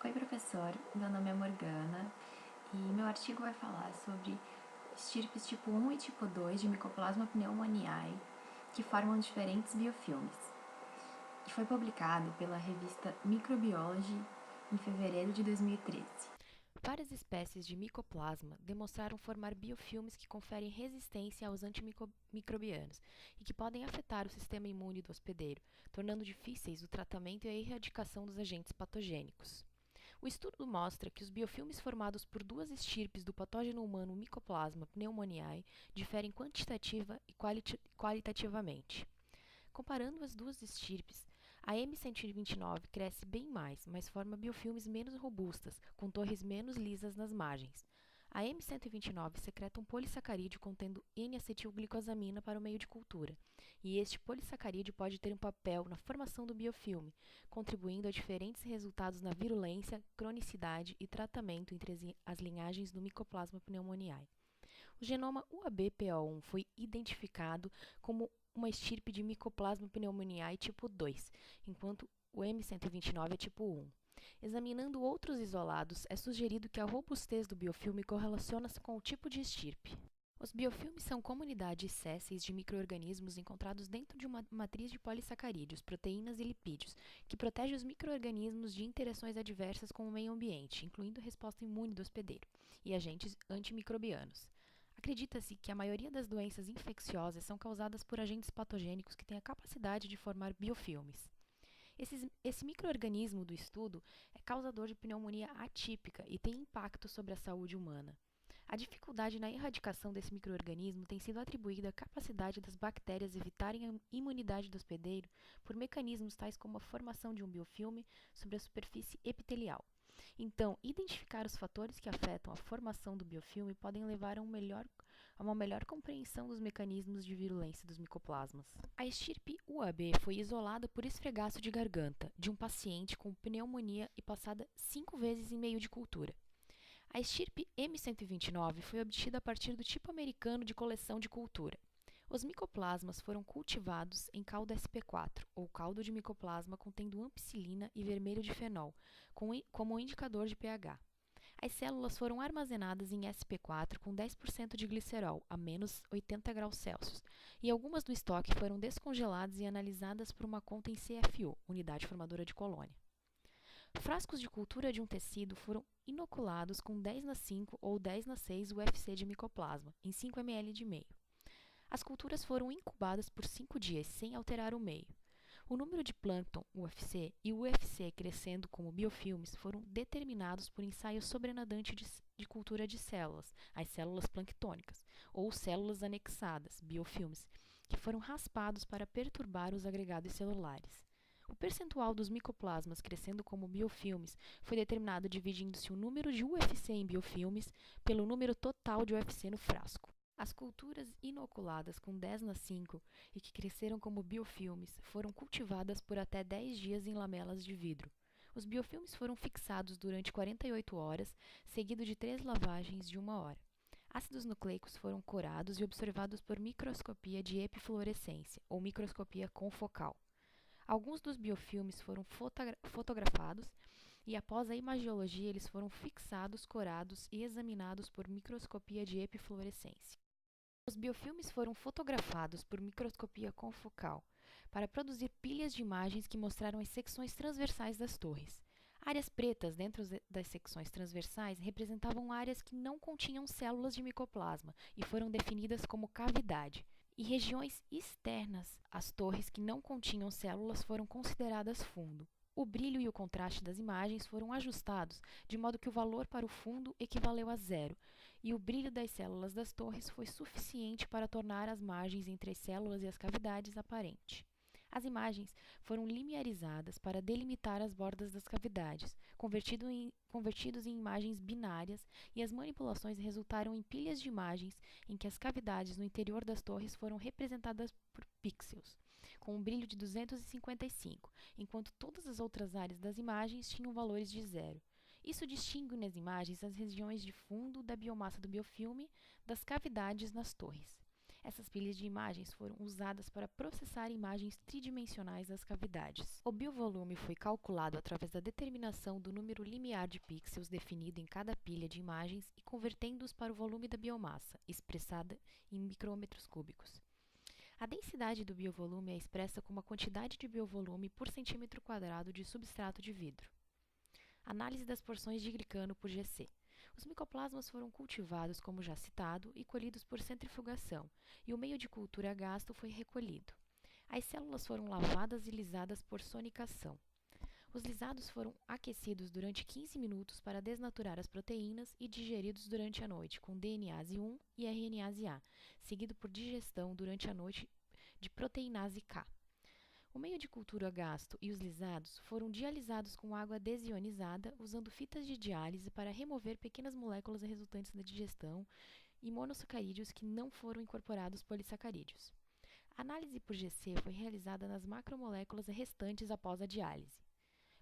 Oi, professor. Meu nome é Morgana e meu artigo vai falar sobre estirpes tipo 1 e tipo 2 de Mycoplasma pneumoniae que formam diferentes biofilmes. E foi publicado pela revista Microbiology em fevereiro de 2013. Várias espécies de micoplasma demonstraram formar biofilmes que conferem resistência aos antimicrobianos e que podem afetar o sistema imune do hospedeiro, tornando difíceis o tratamento e a erradicação dos agentes patogênicos. O estudo mostra que os biofilmes formados por duas estirpes do patógeno humano Mycoplasma pneumoniae diferem quantitativa e qualitativamente. Comparando as duas estirpes, a M129 cresce bem mais, mas forma biofilmes menos robustas, com torres menos lisas nas margens. A M129 secreta um polissacarídeo contendo N-acetilglicosamina para o meio de cultura, e este polissacarídeo pode ter um papel na formação do biofilme, contribuindo a diferentes resultados na virulência, cronicidade e tratamento entre as linhagens do Mycoplasma pneumoniae. O genoma UAB-PO1 foi identificado como uma estirpe de Mycoplasma pneumoniae tipo 2, enquanto o M129 é tipo 1. Examinando outros isolados, é sugerido que a robustez do biofilme correlaciona-se com o tipo de estirpe. Os biofilmes são comunidades sésseis de micro-organismos encontrados dentro de uma matriz de polissacarídeos, proteínas e lipídios, que protege os micro-organismos de interações adversas com o meio ambiente, incluindo a resposta imune do hospedeiro, e agentes antimicrobianos. Acredita-se que a maioria das doenças infecciosas são causadas por agentes patogênicos que têm a capacidade de formar biofilmes. Esse microorganismo do estudo é causador de pneumonia atípica e tem impacto sobre a saúde humana. A dificuldade na erradicação desse microorganismo tem sido atribuída à capacidade das bactérias evitarem a imunidade do hospedeiro por mecanismos tais como a formação de um biofilme sobre a superfície epitelial. Então, identificar os fatores que afetam a formação do biofilme podem levar a uma melhor compreensão dos mecanismos de virulência dos micoplasmas. A estirpe UAB foi isolada por esfregaço de garganta de um paciente com pneumonia e passada 5 vezes em meio de cultura. A estirpe M129 foi obtida a partir do tipo americano de coleção de cultura. Os micoplasmas foram cultivados em caldo SP4, ou caldo de micoplasma contendo ampicilina e vermelho de fenol, como indicador de pH. As células foram armazenadas em SP4 com 10% de glicerol, a menos 80 graus Celsius, e algumas do estoque foram descongeladas e analisadas por uma conta em CFU, unidade formadora de colônia. Frascos de cultura de um tecido foram inoculados com 10 × 5 ou 10 × 6 UFC de micoplasma, em 5 ml de meio. As culturas foram incubadas por 5 dias, sem alterar o meio. O número de plâncton UFC e o UFC crescendo como biofilmes foram determinados por ensaio sobrenadante de cultura de células, as células planctônicas, ou células anexadas, biofilmes, que foram raspados para perturbar os agregados celulares. O percentual dos micoplasmas crescendo como biofilmes foi determinado dividindo-se o número de UFC em biofilmes pelo número total de UFC no frasco. As culturas inoculadas com 10 × 5 e que cresceram como biofilmes foram cultivadas por até 10 dias em lamelas de vidro. Os biofilmes foram fixados durante 48 horas, seguido de 3 lavagens de 1 hora. Ácidos nucleicos foram corados e observados por microscopia de epifluorescência, ou microscopia confocal. Alguns dos biofilmes foram fotografados e, após a imagiologia, eles foram fixados, corados e examinados por microscopia de epifluorescência. Os biofilmes foram fotografados por microscopia confocal para produzir pilhas de imagens que mostraram as secções transversais das torres. Áreas pretas dentro das secções transversais representavam áreas que não continham células de micoplasma e foram definidas como cavidade. E regiões externas às torres que não continham células foram consideradas fundo. O brilho e o contraste das imagens foram ajustados de modo que o valor para o fundo equivaleu a 0, e o brilho das células das torres foi suficiente para tornar as margens entre as células e as cavidades aparente. As imagens foram linearizadas para delimitar as bordas das cavidades, convertidos em imagens binárias, e as manipulações resultaram em pilhas de imagens em que as cavidades no interior das torres foram representadas por pixels, com um brilho de 255, enquanto todas as outras áreas das imagens tinham valores de 0. Isso distingue nas imagens as regiões de fundo da biomassa do biofilme das cavidades nas torres. Essas pilhas de imagens foram usadas para processar imagens tridimensionais das cavidades. O biovolume foi calculado através da determinação do número limiar de pixels definido em cada pilha de imagens e convertendo-os para o volume da biomassa, expressada em micrômetros cúbicos. A densidade do biovolume é expressa como a quantidade de biovolume por centímetro quadrado de substrato de vidro. Análise das porções de glicano por GC. Os micoplasmas foram cultivados, como já citado, e colhidos por centrifugação, e o meio de cultura a gasto foi recolhido. As células foram lavadas e lisadas por sonicação. Os lisados foram aquecidos durante 15 minutos para desnaturar as proteínas e digeridos durante a noite com DNase 1 e RNase A, seguido por digestão durante a noite de proteinase K. O meio de cultura a gasto e os lisados foram dialisados com água desionizada usando fitas de diálise para remover pequenas moléculas resultantes da digestão e monossacarídeos que não foram incorporados polissacarídeos. A análise por GC foi realizada nas macromoléculas restantes após a diálise.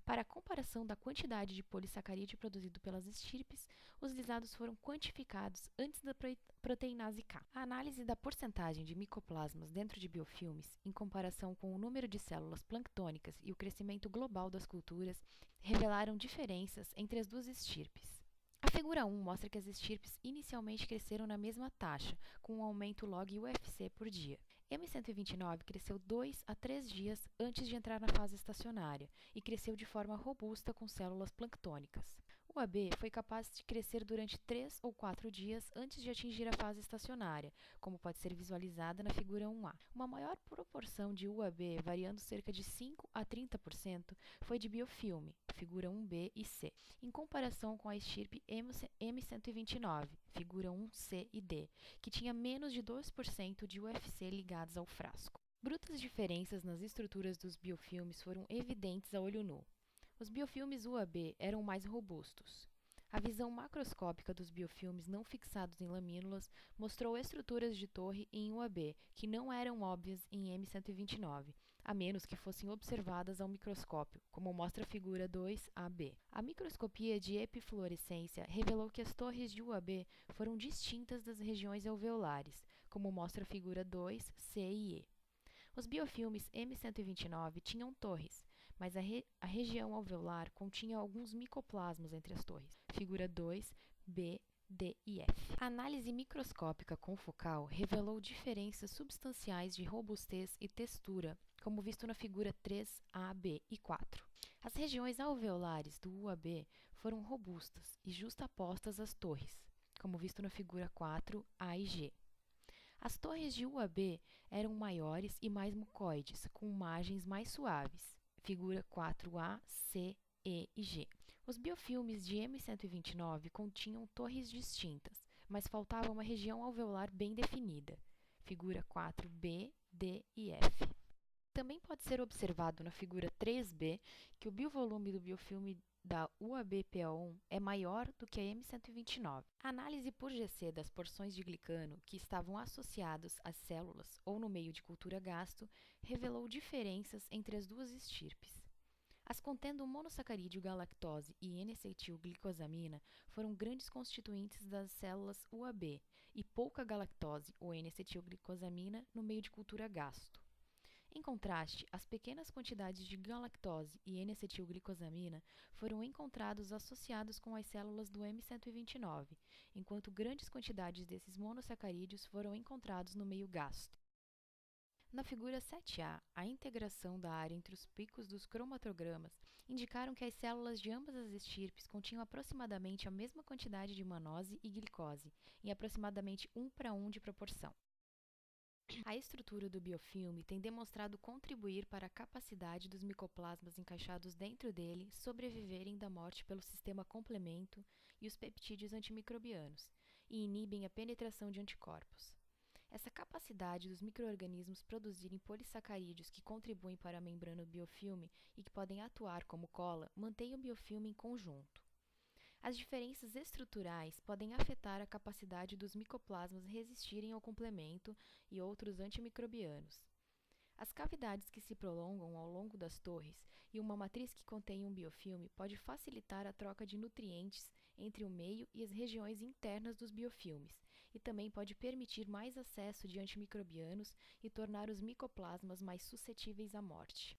Para a comparação da quantidade de polissacarídeo produzido pelas estirpes, os lisados foram quantificados antes da proteinase K. A análise da porcentagem de micoplasmas dentro de biofilmes, em comparação com o número de células planctônicas e o crescimento global das culturas, revelaram diferenças entre as duas estirpes. A figura 1 mostra que as estirpes inicialmente cresceram na mesma taxa, com um aumento log UFC por dia. M129 cresceu 2 a 3 dias antes de entrar na fase estacionária e cresceu de forma robusta com células planctônicas. O AB foi capaz de crescer durante 3 ou 4 dias antes de atingir a fase estacionária, como pode ser visualizada na figura 1A. Uma maior proporção de UAB, variando cerca de 5 a 30%, foi de biofilme, figura 1B e C, em comparação com a estirpe M129, figura 1C e D, que tinha menos de 2% de UFC ligados ao frasco. Brutas diferenças nas estruturas dos biofilmes foram evidentes a olho nu. Os biofilmes UAB eram mais robustos. A visão macroscópica dos biofilmes não fixados em lamínulas mostrou estruturas de torre em UAB que não eram óbvias em M129, a menos que fossem observadas ao microscópio, como mostra a figura 2AB. A microscopia de epifluorescência revelou que as torres de UAB foram distintas das regiões alveolares, como mostra a figura 2C e E. Os biofilmes M129 tinham torres, mas a região alveolar continha alguns micoplasmas entre as torres, figura 2, B, D e F. A análise microscópica confocal revelou diferenças substanciais de robustez e textura, como visto na figura 3A, B e 4. As regiões alveolares do UAB foram robustas e justapostas às torres, como visto na figura 4, A e G. As torres de UAB eram maiores e mais mucoides, com margens mais suaves, figura 4A, C, E e G. Os biofilmes de M129 continham torres distintas, mas faltava uma região alveolar bem definida, figura 4B, D e F. Também pode ser observado na figura 3B que o biovolume do biofilme da UAB-PA1 é maior do que a M129. A análise por GC das porções de glicano que estavam associados às células ou no meio de cultura gasto revelou diferenças entre as duas estirpes. As contendo monossacarídeo galactose e N-acetilglicosamina foram grandes constituintes das células UAB e pouca galactose ou N-acetilglicosamina no meio de cultura gasto. Em contraste, as pequenas quantidades de galactose e N-acetilglicosamina foram encontrados associados com as células do M129, enquanto grandes quantidades desses monossacarídeos foram encontrados no meio gasto. Na figura 7A, a integração da área entre os picos dos cromatogramas indicaram que as células de ambas as estirpes continham aproximadamente a mesma quantidade de manose e glicose, em aproximadamente 1:1 de proporção. A estrutura do biofilme tem demonstrado contribuir para a capacidade dos micoplasmas encaixados dentro dele sobreviverem da morte pelo sistema complemento e os peptídeos antimicrobianos, e inibem a penetração de anticorpos. Essa capacidade dos micro-organismos produzirem polissacarídeos que contribuem para a membrana do biofilme e que podem atuar como cola mantém o biofilme em conjunto. As diferenças estruturais podem afetar a capacidade dos micoplasmas resistirem ao complemento e outros antimicrobianos. As cavidades que se prolongam ao longo das torres e uma matriz que contém um biofilme pode facilitar a troca de nutrientes entre o meio e as regiões internas dos biofilmes, e também pode permitir mais acesso de antimicrobianos e tornar os micoplasmas mais suscetíveis à morte.